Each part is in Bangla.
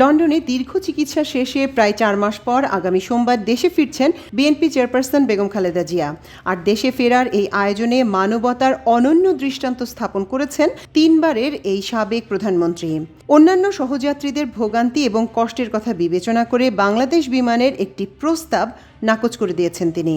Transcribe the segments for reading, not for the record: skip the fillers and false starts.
লন্ডনে দীর্ঘ চিকিৎসা শেষে প্রায় 4 মাস পর আগামী সোমবার দেশে ফিরছেন বিএনপি চেয়ারপারসন বেগম খালেদা জিয়া। আর দেশে ফেরার এই আয়োজনে মানবতার অনন্য দৃষ্টান্ত স্থাপন করেছেন 3 বারের এই সাবেক প্রধানমন্ত্রী। অন্যান্য সহযাত্রীদের ভোগান্তি এবং কষ্টের কথা বিবেচনা করে বাংলাদেশ বিমানের একটি প্রস্তাব নাকচ করে দিয়েছেন তিনি।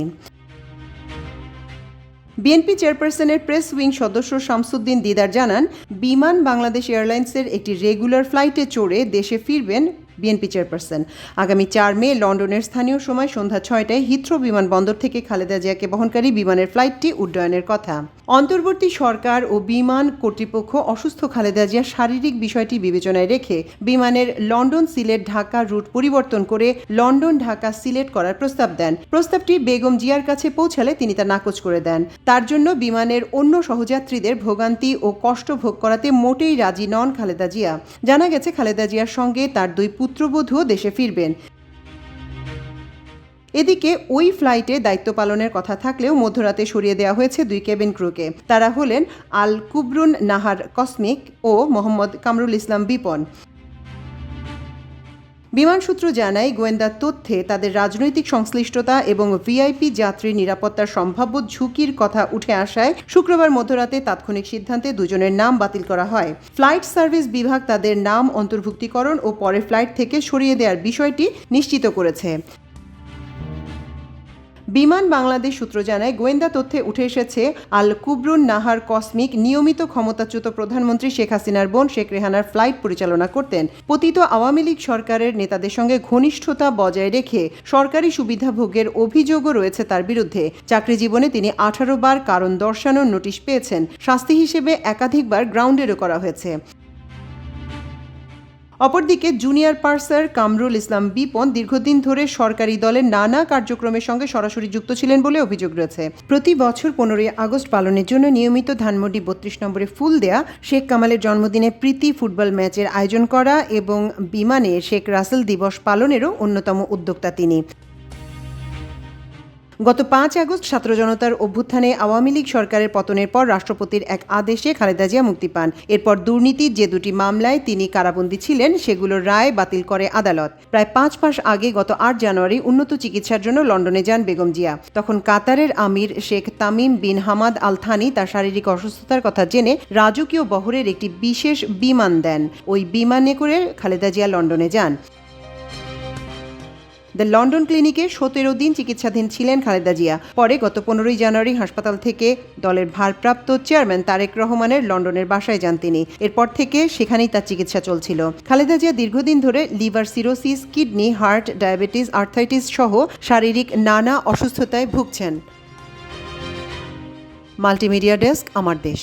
বিএনপি চেয়ারপারসনের প্রেস উইং সদস্য শামসুদ্দিন দিদার জানান, বিমান বাংলাদেশ এয়ারলাইন্সের একটি রেগুলার ফ্লাইটে চড়ে দেশে ফিরবেন বিএনপি চেয়ারপারসন। আগামী 4 মে লন্ডনের স্থানীয় সময় সন্ধ্যা 6টায় হিথ্রো বিমানবন্দর থেকে খালেদা জিয়াকে বহনকারী বিমানের ফ্লাইটটি উড্ডয়নের কথা। অন্তর্বর্তী সরকার ও বিমান কর্তৃপক্ষ অসুস্থ খালেদা জিয়ার শারীরিক বিষয়টি বিবেচনায় রেখে বিমানের লন্ডন সিলেট ঢাকা রুট পরিবর্তন করে লন্ডন ঢাকা সিলেট করার প্রস্তাব দেন। প্রস্তাবটি বেগম জিয়ার কাছে পৌঁছালে তিনি তা নাকচ করে দেন। তার জন্য বিমানের অন্য সহযাত্রীদের ভোগান্তি ও কষ্ট ভোগ করাতে মোটেই রাজি নন খালেদা জিয়া। জানা গেছে, খালেদা জিয়ার সঙ্গে তার 2 পুত্রবধূও দেশে ফিরবেন। এদিকে ওই ফ্লাইটে দায়িত্ব পালনের কথা থাকলেও মধ্যরাতে সরিয়ে দেওয়া হয়েছে 2 কেবিন ক্রুকে। তারা হলেন আল কুবরুন নাহার কসমিক ও মোহাম্মদ কামরুল ইসলাম বিপন। বিমান সূত্র জানায়, গোয়েন্দা তথ্যে তাদের রাজনৈতিক সংশ্লিষ্টতা এবং ভিআইপি যাত্রীর নিরাপত্তার সম্ভাব্য ঝুঁকির কথা উঠে আসায় শুক্রবার মধ্যরাতে তাৎক্ষণিক সিদ্ধান্তে 2 জনের নাম বাতিল করা হয়। ফ্লাইট সার্ভিস বিভাগ তাদের নাম অন্তর্ভুক্তিকরণ ও পরে ফ্লাইট থেকে সরিয়ে দেওয়ার বিষয়টি নিশ্চিত করেছে। বিমান বাংলাদেশ সূত্র জানায়, গোয়েন্দা তথ্যে উঠে এসেছে আল কুবরুন নাহার কসমিক নিয়মিত ক্ষমতাচ্যুত প্রধানমন্ত্রী শেখ হাসিনার বোন শেখ রেহানার ফ্লাইট পরিচালনা করতেন। পতিত আওয়ামী লীগ সরকারের নেতাদের সঙ্গে ঘনিষ্ঠতা বজায় রেখে সরকারি সুবিধা ভোগের অভিযোগও রয়েছে তার বিরুদ্ধে। চাকরি জীবনে তিনি 18 বার কারণ দর্শানোর নোটিশ পেয়েছেন। শাস্তি হিসেবে একাধিকবার গ্রাউন্ডেরও করা হয়েছে। অপরদিকে জুনিয়র পার্সার কামরুল ইসলাম বিপন দীর্ঘদিন ধরে সরকারি দলের নানা কার্যক্রমের সঙ্গে সরাসরি যুক্ত ছিলেন বলে অভিযোগ রয়েছে। প্রতি বছর 15ই আগস্ট পালনের জন্য নিয়মিত ধানমন্ডি 32 নম্বরে ফুল দেয়া, শেখ কামালের জন্মদিনে প্রীতি ফুটবল ম্যাচের আয়োজন করা এবং বিমানে শেখ রাসেল দিবস পালনেরও অন্যতম উদ্যোক্তা তিনি। গত 5 আগস্ট ছাত্র জনতার অভ্যুত্থানে আওয়ামী লীগ সরকারের পতনের পর রাষ্ট্রপতির এক আদেশে খালেদা জিয়া মুক্তি পান। এরপর দুর্নীতির যে 2টি মামলায় তিনি কারাবন্দী ছিলেন সেগুলোর রায় বাতিল করে আদালত। প্রায় 5 মাস আগে গত 8 জানুয়ারি উন্নত চিকিৎসার জন্য লন্ডনে যান বেগম জিয়া। তখন কাতারের আমির Sheikh Tamim bin Hamad Al Thani তার শারীরিক অসুস্থতার কথা জেনে রাজকীয় বহরের একটি বিশেষ বিমান দেন। ওই বিমানে করে খালেদা জিয়া লন্ডনে যান। দ্য লন্ডন ক্লিনিকে 17 দিন চিকিৎসাধীন ছিলেন খালেদা জিয়া। পরে গত 15ই জানুয়ারি হাসপাতাল থেকে দলের ভারপ্রাপ্ত চেয়ারম্যান তারেক রহমানের লন্ডনের বাসায় যান তিনি। এরপর থেকে সেখানেই তার চিকিৎসা চলছিল। খালেদা জিয়া দীর্ঘদিন ধরে liver cirrhosis, kidney, heart, diabetes, arthritis সহ শারীরিক নানা অসুস্থতায় ভুগছেন। মাল্টিমিডিয়া ডেস্ক, আমার দেশ।